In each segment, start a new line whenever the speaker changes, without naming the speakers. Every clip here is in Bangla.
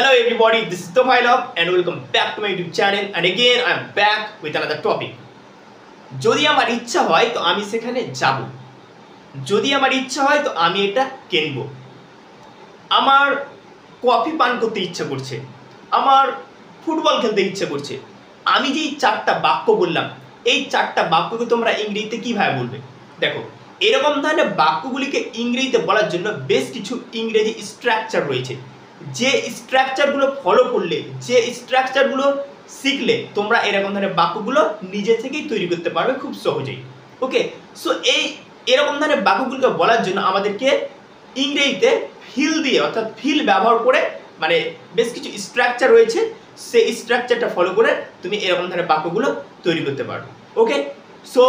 Hello everybody, this is Tofailov and welcome back to my YouTube channel and again I am back with another topic. যদি আমার ইচ্ছা হয় তো আমি সেখানে যাব, যদি আমার ইচ্ছা হয় তো আমি এটা কিনব, আমার কফি পান করতে ইচ্ছা করছে, আমার ফুটবল খেলতে ইচ্ছা করছে। আমি যে চারটা বাক্য বললাম এই চারটা বাক্যকে তোমরা ইংরেজিতে কিভাবে বলবে? দেখো, এরকম ধরনের বাক্যগুলিকে ইংরেজিতে বলার জন্য বেশ কিছু ইংরেজি স্ট্রাকচার রয়েছে, যে স্ট্রাকচারগুলো ফলো করলে, যে স্ট্রাকচারগুলো শিখলে তোমরা এরকম ধরনের বাক্যগুলো নিজে থেকেই তৈরি করতে পারবে খুব সহজেই। ওকে, সো এরকম ধরনের বাক্যগুলোকে বলার জন্য আমাদেরকে ইংরেজিতে ফিল দিয়ে অর্থাৎ ফিল ব্যবহার করে মানে বেশ কিছু স্ট্রাকচার রয়েছে, সেই স্ট্রাকচারটা ফলো করে তুমি এরকম ধরনের বাক্যগুলো তৈরি করতে পারবে। ওকে, সো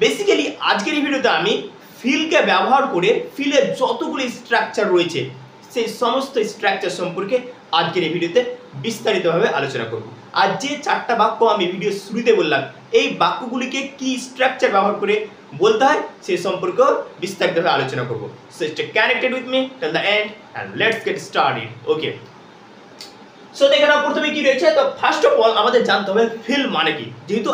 বেসিক্যালি আজকের এই ভিডিওতে আমি ফিলকে ব্যবহার করে ফিলের যতগুলি স্ট্রাকচার রয়েছে সেই সমস্ত স্ট্রাকচার সম্পর্কে আজকের এই ভিডিওতে বিস্তারিতভাবে আলোচনা করব। আর যে চারটা বাক্য আমি ভিডিও শুরুতে বললাম এই বাক্যগুলিকে কি স্ট্রাকচার ব্যবহার করে বলতে হয় সেই সম্পর্কেও বিস্তারিতভাবে আলোচনা করব। So stay connected with me till the end and let's get started. Okay, so দেখে নাও প্রথমে কি রয়েছে। তো ফার্স্ট অফ অল আমাদের জানতে হবে ফিল মানে কি। যেহেতু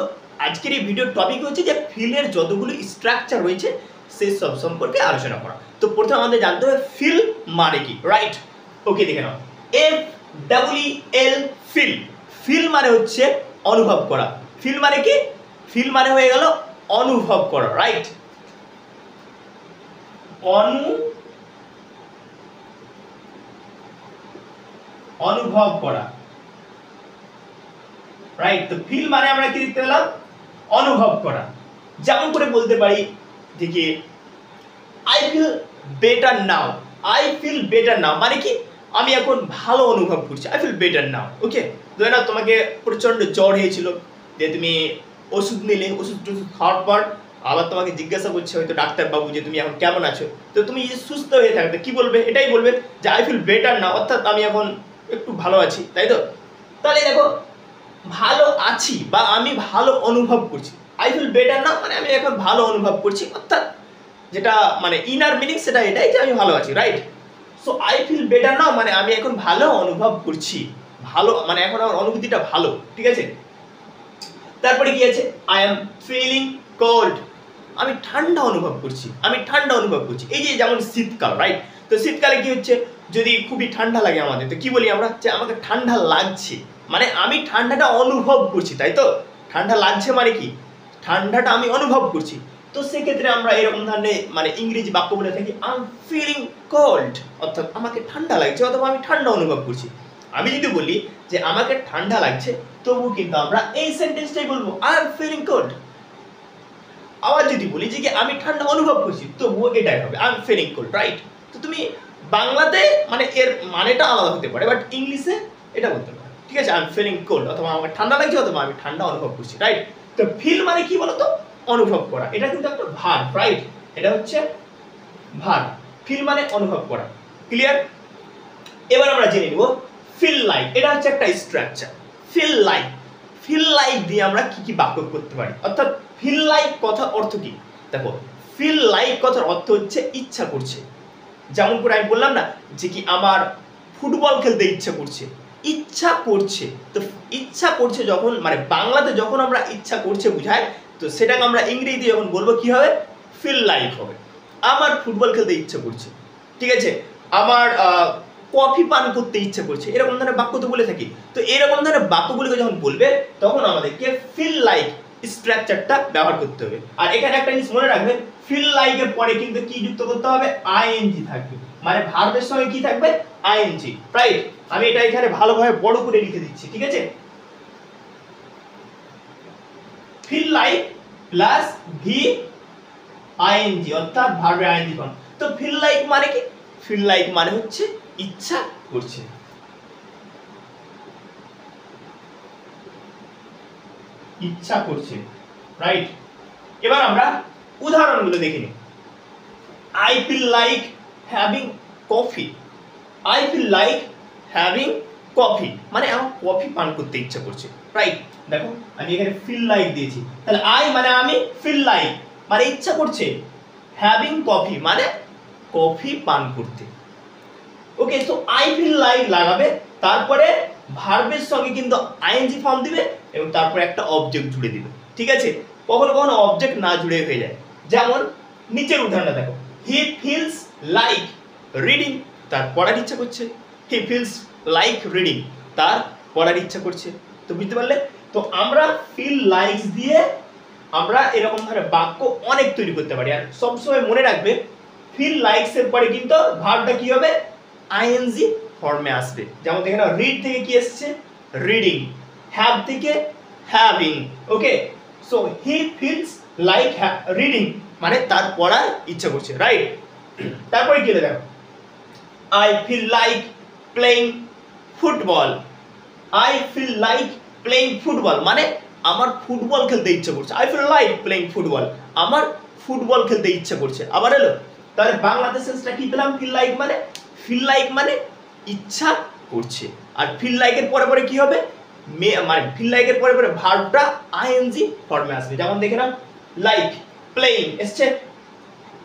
আজকের এই ভিডিওর টপিক হচ্ছে যে ফিলের যতগুলো স্ট্রাকচার রয়েছে সেই সব সম্পর্কে আলোচনা করা। তো প্রথমে আমাদের জানতে হবে ফিল মানে কি, রাইট? ওকে, দেখে নাও, FEEL ফিল। ফিল মানে হচ্ছে অনুভব করা। ফিল মানে কি? ফিল মানে হয়ে গেল অনুভব করা, রাইট? অনুভব করা, রাইট? তো ফিল মানে আমরা কি দেখতে পেলাম? অনুভব করা। যেমন করে বলতে পারি দেখি, I feel better now. I feel better now মানে কি? আমি এখন ভালো অনুভব করছি, I feel better now. Okay, ধরে নাও তোমাকে প্রচন্ড জ্বর হয়েছিল, যে তুমি ওষুধ নিলে, ওষুধ খাওয়ার পর আবার তোমাকে জিজ্ঞাসা করছে হয়তো ডাক্তারবাবু যে তুমি এখন কেমন আছো। তো তুমি যদি সুস্থ হয়ে থাকবে কি বলবে? এটাই বলবে যে আই ফিল বেটার নাও, অর্থাৎ আমি এখন একটু ভালো আছি, তাই তো? তাহলে দেখো, ভালো আছি বা আমি ভালো অনুভব করছি, আই ফিল বেটার নাও মানে আমি এখন ভালো অনুভব করছি, অর্থাৎ যেটা মানে ইনার মিনিং সেটা এটাই যে আমি ভালো আছি, right? So I feel better now মানে আমি এখন ভালো অনুভব করছি, ভালো মানে এখন আমার অনুভূতিটা ভালো, ঠিক আছে? তারপরে কি আছে? আই এম ফিলিং কোল্ড, আমি ঠান্ডা অনুভব করছি, আমি ঠান্ডা অনুভব করছি। এই যে যেমন শীতকাল, রাইট? তো শীতকালে কি হচ্ছে, যদি খুবই ঠান্ডা লাগে আমাদের তো কি বলি আমরা? যে আমাকে ঠান্ডা লাগছে, মানে আমি ঠান্ডাটা অনুভব করছি, তাই তো? ঠান্ডা লাগছে মানে কি? ঠান্ডাটা আমি অনুভব করছি। তো সেক্ষেত্রে আমরা এরকম ধরনের মানে ইংরেজি বাক্য বলে থাকি আই এম ফিলিং কোল্ড, অর্থাৎ আমাকে ঠান্ডা লাগছে অথবা আমি ঠান্ডা অনুভব করছি। আমি যদি বলি যে আমাকে ঠান্ডা লাগছে তবু কিন্তু আমরা এই সেন্টেন্সটাই বলবো আই এম ফিলিং কোল্ড। আবার যদি বলি যে আমি ঠান্ডা অনুভব করছি তবুও এটাই হবে I am feeling cold, right? তো তুমি বাংলাতে মানে এর মানেটা আলাদা হতে পারে, বাট ইংলিশে এটা বলতে পারো, ঠিক আছে? আই এম ফিলিং কোল্ড অথবা আমার ঠান্ডা লাগছে অথবা আমি ঠান্ডা অনুভব করছি, রাইট? তো ফিল মানে কি বলতো? অনুভব করা। এটা কিন্তু একটা ভার্ব, রাইট? এটা হচ্ছে ভার্ব। ফিল মানে অনুভব করা, ক্লিয়ার? এবার আমরা জেনে নিব ফিল লাইক। এটা হচ্ছে একটা structure. Feel like, feel like দিয়ে আমরা কি কি বাক্য করতে পারি, অর্থাৎ ফিল লাইক কথার অর্থ কি? দেখো, ফিল লাইক কথার অর্থ হচ্ছে ইচ্ছা করছে। যেমন করে আমি বললাম না যে কি আমার ফুটবল খেলতে ইচ্ছা করছে, ইচ্ছা করছে। তো ইচ্ছা করছে যখন মানে বাংলাতে যখন আমরা ইচ্ছা করছে বুঝায়, তো সেটাকে আমরা ইংরেজিতে যখন বলবো কি হবে? ফিল লাইক হবে। আমার ফুটবল খেলতে ইচ্ছা করছে, ঠিক আছে? আমার কফি পান করতে ইচ্ছা করছে, এরকম ধরনের বাক্য তো বলে থাকি। তো এরকম ধরনের বাক্যগুলিকে যখন বলবে তখন আমাদেরকে ফিল লাইক স্ট্রাকচারটা ব্যবহার করতে হবে। আর এখানে একটা জিনিস মনে রাখবে, ফিল লাইকের পরে কিন্তু কি যুক্ত করতে হবে? আইএনজি থাকবে, মানে ভার্বের সঙ্গে কি থাকবে? I N G, right? আমি এটা এখানে ভালোভাবে বড় করে লিখে দিচ্ছি, ঠিক আছে? Feel like plus V I N G, অর্থাৎ ভার্বের আইএনজি ফর্ম। তো ফিল লাইক মানে কি? ফিল লাইক মানে হচ্ছে ইচ্ছা করছে, ইচ্ছা করছে, রাইট? এবার আমরা উদাহরণগুলো দেখে নিই। I feel like having coffee. I feel like having coffee মানে আমার কফি পান করতে ইচ্ছা করছে, রাইট? দেখো আমি এখানে ফিল লাইক দিয়েছি, তাহলে আই মানে আমি, ফিল লাইক মানে ইচ্ছা করছে, হ্যাভিং কফি মানে কফি পান করতে। ওকে, তো আই ফিল লাইক লাগাবে তারপরে ভার্বের সঙ্গে কিন্তু আইএনজি ফর্ম দিবে এবং তারপরে একটা অবজেক্ট জুড়ে দিবে, ঠিক আছে। কখনো কখনো অবজেক্ট না জুড়ে হয়ে যায়, যেমন নিচের উদাহরণটা দেখো, হি ফিলস লাইক রিডিং, তার পড়ার ইচ্ছা করছে। হি ফিলস লাইক রিডিং, তার পড়ার ইচ্ছা করছে। তো বুঝতে পারলে? তো আমরা ফিল লাইকস দিয়ে আমরা এরকম ধরনের বাক্য অনেক তৈরি করতে পারি। আর সবসময় মনে রাখবে ফিল লাইকস এর পরে কিন্তু ভার্বটা কি হবে, আইএনজি ফর্মে আসবে। যেমন দেখেন রিড থেকে কি এসেছে, রিডিং, হ্যাভ থেকে having, okay. So he feels like reading মানে তার পড়ার ইচ্ছা করছে, রাইট। তারপরে কি দেখো, I feel like playing football. I feel like playing football মানে আমার ফুটবল খেলতে ইচ্ছা করছে। I feel like playing football, আমার ফুটবল খেলতে ইচ্ছা করছে। আবার এলো, তাহলে বাংলাতে সেন্সটা কি পেলাম, ফিল লাইক মানে ইচ্ছা করছে। আর ফিল লাইকের পরে পরে কি হবে, মানে ফিল লাইকের পরে পরে ভার্বটা আইএনজি ফর্মে আসবে। যেমন দেখে নাও, লাইক প্লেইং এসছে,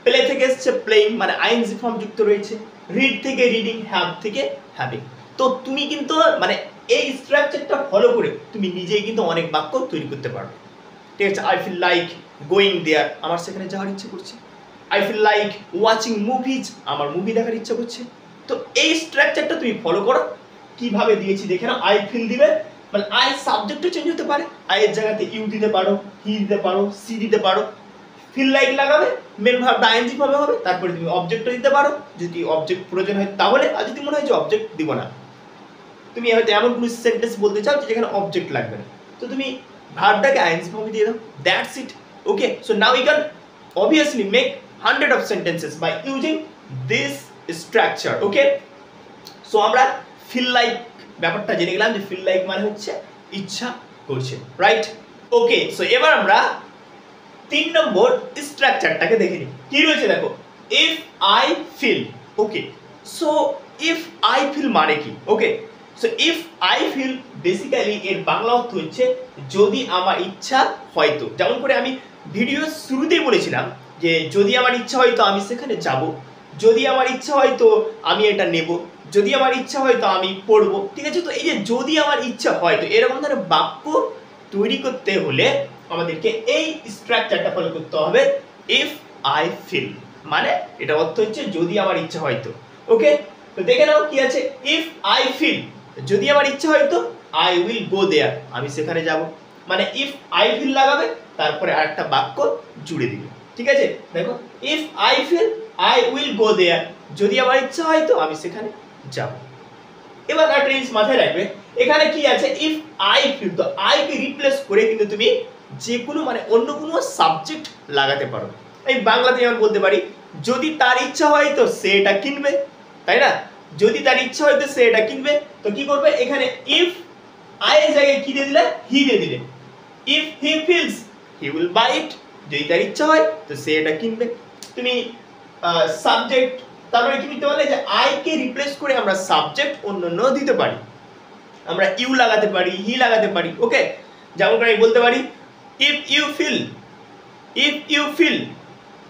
প্লে থেকে এসছে প্লেইং মানে আইএনজি ফর্ম যুক্ত রয়েছে, রিড থেকে রিডিং, হ্যাভ থেকে হ্যাভিং। তো তুমি কিন্তু মানে এই স্ট্রাকচারটা ফলো করে তুমি নিজেই কিন্তু অনেক বাক্য তৈরি করতে পারবে, ঠিক আছে। I feel like going there, আমার সেখানে যাওয়ার ইচ্ছে করছে। I feel like watching movies, আমার মুভি দেখার ইচ্ছা করছে। তো এই স্ট্রাকচারটা তুমি ফলো করো। কিভাবে দিয়েছি দেখে নাও, আই ফিল দিবে মানে আই সাবজেক্টও চেঞ্জ হতে পারে, আই এর জায়গাতে ইউ দিতে পারো, হি দিতে পারো, সি দিতে পারো। ফিল লাইক লাগাবে, মেন ভার্বটা আইএনজি ফর্মে হবে, তারপরে তুমি অবজেক্টও দিতে পারো যদি অবজেক্ট প্রয়োজন হয় তাহলে। আর যদি মনে হয় যে অবজেক্ট দিব না, তুমি হয়তো এমন কোনো সেন্টেন্স বলতে চাও যেখানে অবজেক্ট লাগবে না, তো তুমি ভার্বটাকে আইএনজি ফর্মে দিয়ে দাও, that's it, okay. So now you can obviously make 100 of sentences by using this structure, okay. So আমরা ফিল লাইক ব্যাপারটা জেনে গেলাম যে ফিল লাইক মানে হচ্ছে ইচ্ছা করছে, রাইট, ওকে। সো এবার আমরা 3 নম্বর স্ট্রাকচারটাকে দেখে নিই। কি রয়েছে দেখো, if I feel, okay. So if I feel মানে কি, okay. So if I feel basically এর বাংলা অর্থ হচ্ছে যদি আমার ইচ্ছা হয়তো। যেমন করে আমি ভিডিও শুরুতেই বলেছিলাম যে যদি আমার ইচ্ছা হয় তো আমি সেখানে যাব, যদি আমার ইচ্ছা হয় তো আমি এটা নেব, যদি আমার ইচ্ছা হয় তো আমি পড়বো, ঠিক আছে। তো এই যে যদি আমার ইচ্ছা হয় তো এরকম ধরনের বাক্য তৈরি করতে হলে আমাদেরকে এই স্ট্রাকচারটা ফলো করতে হবে, ইফ আই ফিল মানে এটা অর্থ হচ্ছে যদি আমার ইচ্ছা হয় তো, ওকে। তো দেখে নাও কি আছে, ইফ আই ফিল যদি আমার ইচ্ছা হয় তো আই উইল গো দেয়ার, আমি সেখানে যাব। মানে ইফ আই ফিল লাগাবে তারপরে আরেকটা বাক্য জুড়ে দিবে, ঠিক আছে। দেখো, if I feel I will go there, যদি আমার ইচ্ছা হয় তো আমি সেখানে যাব। এবার একটা জিনিস মাথায় রাখবে, এখানে কি আছে, ইফ আই ফিল, তো আই কে রিপ্লেস করে কিন্তু তুমি যে কোনো মানে অন্য কোনো সাবজেক্ট লাগাতে পারো। এই বাংলাতে যেমন বলতে পারি যদি তার ইচ্ছা হয় তো সে এটা কিনবে, তাই না। যদি তার ইচ্ছা হয় তো সে এটা কিনবে, তো কি করবে এখানে ইফ আই এর জায়গায় কি দিয়ে দিলে, হি দিয়ে দিলে। If he feels he will buy it, যদি তার ইচ্ছা হয় তো সে এটা কিনবে। তুমি সাবজেক্ট তারপরে কি দিতে পারলে যে আই কে রিপ্লেস করে আমরা সাবজেক্ট অন্য দিতে পারি, আমরা ইউ লাগাতে পারি, হি লাগাতে পারি, ওকে। যেমন করে আমি বলতে পারি if you feel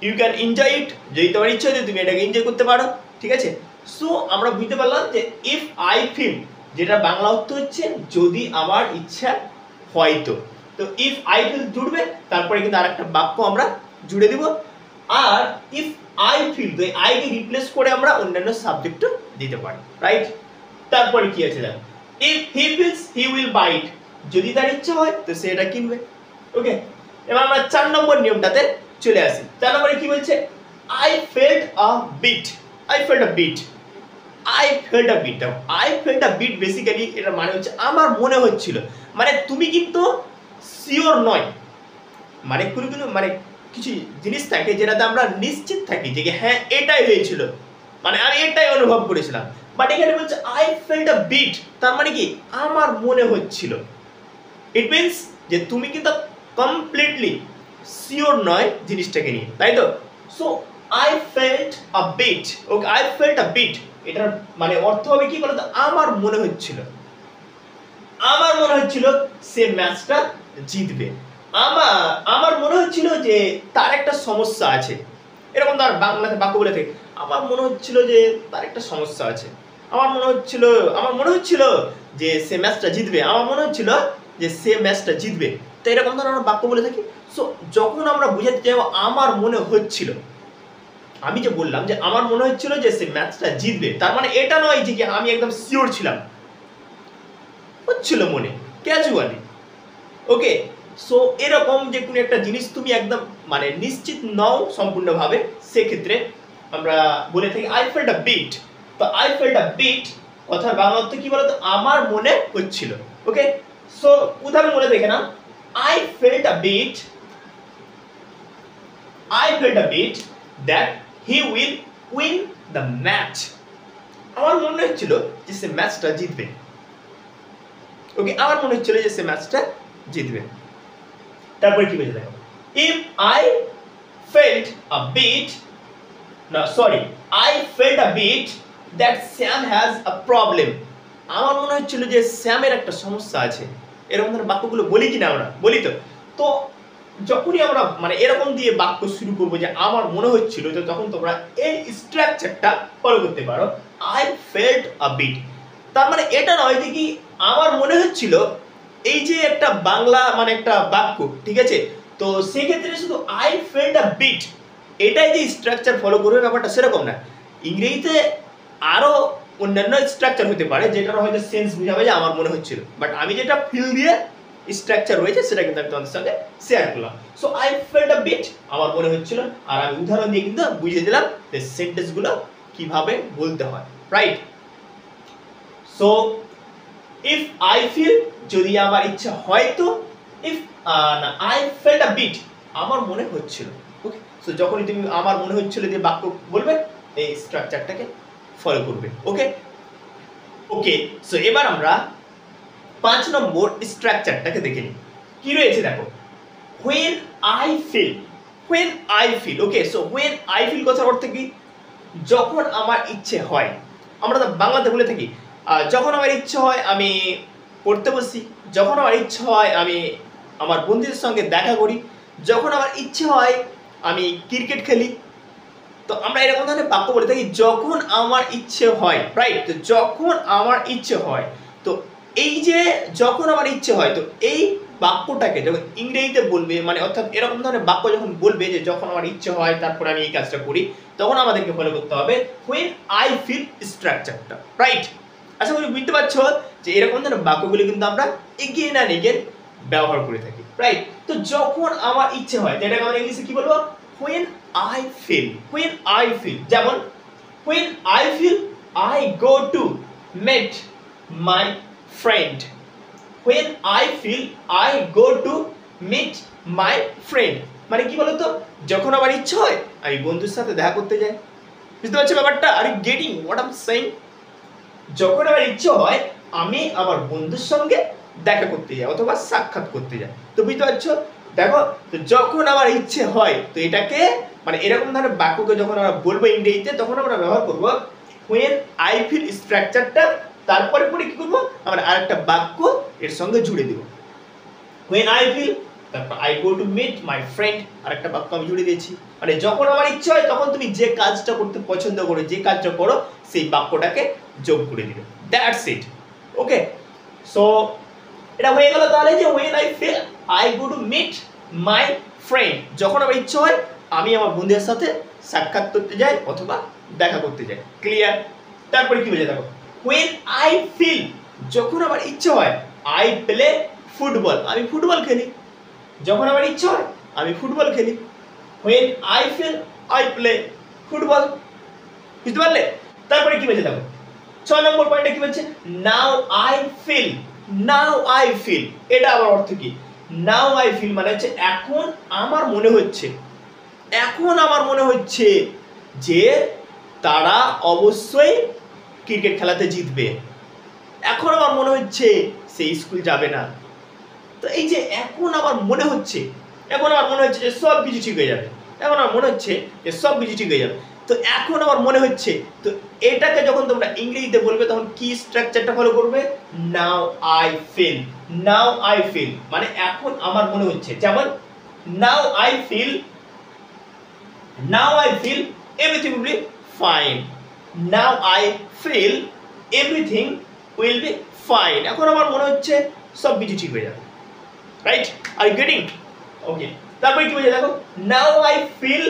you can enjoy it, যদি তোমার ইচ্ছা হয় তুমি এটাকে এনজয় করতে পারো, ঠিক আছে। সো আমরা বুঝতে পারলাম যে ইফ আই ফিল যেটা বাংলা অর্থ হচ্ছে যদি আমার ইচ্ছা হয়তো। তো ইফ আই ফিল জুড়বে তারপরে কিন্তু আরেকটা বাক্য আমরা জুড়ে দিব। আর ইফ আই ফিল তো আই কে রিপ্লেস করে আমরা অন্যান্য সাবজেক্টও দিতে পারি, রাইট। তারপরে কি আছে দেখো, if he feels he will buy it, যদি তার ইচ্ছা হয় তো সে এটা কিনবে, ওকে। এবার আমরা 4 নম্বর নিয়মটাতে চলে আসি। 4 নম্বরে কি বলছে, I felt a bit, I felt a bit, I felt a bit. I felt a bit basically এটা মানে হচ্ছে আমার মনে হচ্ছিল, মানে তুমি কিন্তু শিওর নয়, মানে কোনো মানে কিছু জিনিস থাকে যেটাতে আমরা নিশ্চিত থাকি যে হ্যাঁ এটাই হয়েছিল, মানে আমি এটাই অনুভব করেছিলাম। বাট এখানে বলছে আই ফেল্ট আ বিট, তার মানে কি আমার মনে হচ্ছিল। ইট মিনস যে তুমি কিন্তু কমপ্লিটলি শিওর নয় জিনিসটাকে নিয়ে, তাই তো। So I felt a bit, okay, I felt a bit এটার মানে অর্থ হবে কি বলতো, আমার মনে হচ্ছিল সে ম্যাচটা জিতবে, আমার মনে হচ্ছিল যে তার একটা সমস্যা আছে, এরকম তার বাংলাতে বাক্য বলে থাকে, আমার মনে হচ্ছিল যে তার একটা সমস্যা আছে, আমার মনে হচ্ছিল যে সে ম্যাচটা জিতবে, আমার মনে হচ্ছিল যে সে ম্যাচটা জিতবে। তো এরকম ধরনের আমরা বাক্য বলে থাকি। সো যখন আমরা বুঝাতে চাইবো আমার মনে হচ্ছিল, আমি যে বললাম যে আমার মনে হচ্ছিল যে সে ম্যাচটা জিতবে, তার মানে এটা নয় যে কি আমি একদম শিওর ছিলাম, হচ্ছিল মনে ক্যাজুয়ালি। ওকে, সো এরকম যে কোনো একটা জিনিস তুমি একদম মানে নিশ্চিত নও সম্পূর্ণভাবে, সেক্ষেত্রে আমরা বলে থাকি আই ফেল্ট আ বিট। তো আই ফেল্ট আ বিট কথার বাংলা অর্থ কি বলতো? আমার মনে হচ্ছিল। ওকে, সো উদাহরণ বলে দেখে নাও, I felt a bit, I felt a bit that he will win the match. আমার মনে হচ্ছিল যে সে ম্যাচটা জিতবে। ওকে, আমার মনে হচ্ছিল যে সে ম্যাচটা জিতবে। তারপরে কি বলছে দেখো, if I felt a bit, না sorry, I felt a bit that Sam has a problem. আমার মনে হচ্ছিল যে স্যামের একটা সমস্যা আছে। এরকম ধরনের বাক্যগুলো বলি কিনা আমরা? বলি তো। তো যখনই আমরা মানে এরকম দিয়ে বাক্য শুরু করবো যে আমার মনে হচ্ছিল, তো তখন তোমরা এই স্ট্রাকচারটা ফলো করতে পারো, আই ফেল্ট আ বিট। তার মানে এটা নয় যে কি আমার মনে হচ্ছিল, এই যে একটা বাংলা মানে একটা বাক্য, ঠিক আছে? তো সেক্ষেত্রে শুধু আই ফেল্ট আ বিট এটাই যে স্ট্রাকচার ফলো করবে ব্যাপারটা সেরকম না। ইংরেজিতে আরো অন্যান্য স্ট্রাকচার হতে পারে, যেটা হয়তো সেন্স বুঝাবে যে আমার মনে হচ্ছিল, বাট আমি যেটা ফিল দিয়ে স্ট্রাকচার রয়েছে সেটা কিন্তু আমি তোমাদের সঙ্গে শেয়ার করলাম। So I felt a bit আমার মনে হচ্ছিল, আর আমি উদাহরণ দিয়ে কিন্তু বুঝিয়ে দিলাম যে সেন্টেন্সগুলো কিভাবে বলতে হয়, right? So if I feel যদি আমার ইচ্ছা হয়, তো ইফ না আই ফেল্ট আ বিট আমার মনে হচ্ছিল। ওকে, সো যখনই তুমি আমার মনে হচ্ছিল যে বাক্য বলবে, এই স্ট্রাকচারটাকে ফলো করবে। ওকে ওকে, সো এবার আমরা 5 নম্বর স্ট্রাকচারটাকে দেখে নিই। কি রয়েছে দেখো, when I feel, when I feel। Okay, so when I feel কথার অর্থ কি? যখন আমার ইচ্ছে হয়। আমরা তো বাংলাতে বলে থাকি যখন আমার ইচ্ছে হয় আমি পড়তে বসি, যখন আমার ইচ্ছে হয় আমি আমার বন্ধুদের সঙ্গে দেখা করি, যখন আমার ইচ্ছে হয় আমি ক্রিকেট খেলি। তো আমরা এরকম ধরনের বাক্য বলে থাকি যখন আমার ইচ্ছে হয়, রাইট? তো যখন আমার ইচ্ছে হয়, তো এই যে যখন আমার ইচ্ছে হয়, তো এই বাক্যটাকে যখন ইংরেজিতে বলবে, মানে অর্থাৎ এরকম ধরনের বাক্য যখন বলবে যে যখন আমার ইচ্ছে হয় তারপরে আমি এই কাজটা করি, তখন আমাদেরকে ফলো করতে হবে when I feel স্ট্রাকচারটা, রাইট? আশা করি বুঝতে পারছো যে এরকম ধরনের বাক্যগুলি কিন্তু আমরা এগেইন অ্যান্ড এগেইন ব্যবহার করে থাকি, রাইট? তো যখন আমার ইচ্ছে হয়, এটাকে আমরা ইংলিশে কি বলবো? when I feel, when I feel। যেমন when I feel I go to meet my friend, when I feel I go to meet my friend। মানে কি বলতো, যখন আমার ইচ্ছে হয় আমি বন্ধুর সাথে দেখা করতে যাই। বুঝতে পারছো ব্যাপারটা? Are you getting what I am saying? যখন আমার ইচ্ছে হয় আমি আমার বন্ধুর সঙ্গে দেখা করতে যাই অথবা সাক্ষাৎ করতে যাই। তো বুঝতে পারছো? দেখো, তো যখন আমার ইচ্ছে হয়, তো এটাকে মানে এরকম ধরনের বাক্যকে যখন আমরা বলবো ইংরেজিতে, তখন আমরা ব্যবহার করবো when I feel স্ট্রাকচারটা, তারপরে পরে কি করবো আমরা আরেকটা বাক্য এর সঙ্গে জুড়ে দেব। when I feel, তারপর I go to meet my friend, আরেকটা বাক্য আমি জুড়ে দিয়েছি। মানে যখন আমার ইচ্ছে হয় তখন তুমি যে কাজটা করতে পছন্দ করো, যে কাজটা করো, সেই বাক্যটাকে যোগ করে দিবে। That's it. ওকে, সো এটা হয়ে গেল তাহলে যে when I feel I go to meet my friend, যখন আমার ইচ্ছে হয় আমি আমার বন্ধুদের সাথে সাক্ষাৎ করতে যাই অথবা দেখা করতে যাই। ক্লিয়ার? তারপরে কি বোঝা দেখো, when I feel যখন আমার ইচ্ছে হয় I play ফুটবল, আমি ফুটবল খেলি। যখন আমার ইচ্ছে হয় আমি ফুটবল খেলি। when I feel I play football. বুঝতে পারলে? তারপরে কি বলছে দেখো, 6 নম্বর পয়েন্টে কি বলছে, now I feel, now I feel. এটা আবার অর্থ কি? নাও আই ফিল মানে হচ্ছে এখন আমার মনে হচ্ছে, এখন আমার মনে হচ্ছে যে তারা অবশ্যই ক্রিকেট খেলাতে জিতবে। এখন আমার মনে হচ্ছে সে স্কুল যাবে না। তো এই যে এখন আমার মনে হচ্ছে, এখন আমার মনে হচ্ছে যে সব কিছু ঠিক হয়ে যাবে, এখন আমার মনে হচ্ছে যে সব কিছু ঠিক হয়ে যাবে। তো এখন আমার মনে হচ্ছে, তো এটাকে যখন তোমরা ইংরেজিতে বলবে তখন কি স্ট্রাকচারটা ফলো করবে? Now I feel, now I feel মানে এখন আমার মনে হচ্ছে। যেমন now I feel, now I feel everything will be fine, now I feel everything will be fine. এখন আমার মনে হচ্ছে সব কিছু ঠিক হয়ে যাবে, right? Are you getting? Okay, তারপরে কি বোঝায় দেখো, নাও আই ফিল,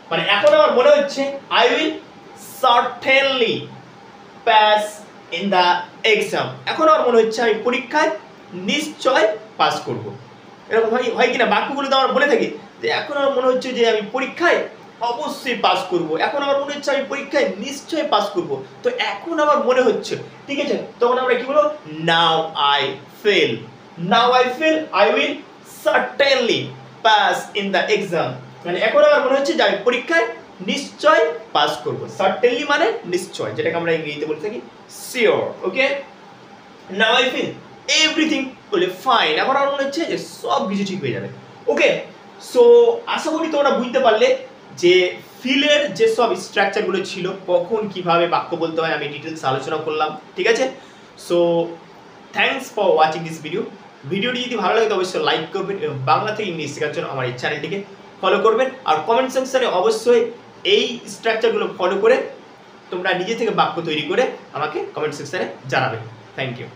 মানে এখন আমার মনে হচ্ছে I will certainly pass in the exam. এখন আমার মনে হচ্ছে আমি পরীক্ষায় নিশ্চয় পাস করব। এরকম হয় কিনা বাক্যগুলো তো আমার বলে থাকি যে এখন আমার মনে হচ্ছে যে আমি পরীক্ষায় অবশ্যই পাস করব, এখন আমার মনে হচ্ছে আমি পরীক্ষায় নিশ্চয়ই পাস করব। তো এখন আমার মনে হচ্ছে, ঠিক আছে, তখন আমরা কি বলবো, now I feel, now I feel I will certainly pass in the exam. মানে এখন আমার মনে হচ্ছে যে আমি পরীক্ষায় নিশ্চয় পাস করব। সার্টেনলি মানে নিশ্চয়, যেটাকে আমরা ইংরেজিতে বলে থাকি sure. Okay, now I feel everything will be fine. এখন আমার মনে হচ্ছে যে সব কিছু ঠিক হয়ে যাবে। ওকে, সো আশা করি তোমরা বুঝতে পারলে যে ফিলের যে সব স্ট্রাকচারগুলো ছিল, কখন কিভাবে বাক্য বলতে হয় আমি ডিটেলস আলোচনা করলাম, ঠিক আছে? So thanks for watching this video. ভিডিওটি যদি ভালো লাগে তো অবশ্যই লাইক করবেন এবং বাংলা থেকে ইংলিশ শেখার জন্য আমার এই চ্যানেলটিকে ফলো করবেন। আর কমেন্ট সেকশনে অবশ্যই এই স্ট্রাকচারগুলো ফলো করে তোমরা নিজে থেকে বাক্য তৈরি করে আমাকে কমেন্ট সেকশনে জানাবে। Thank you.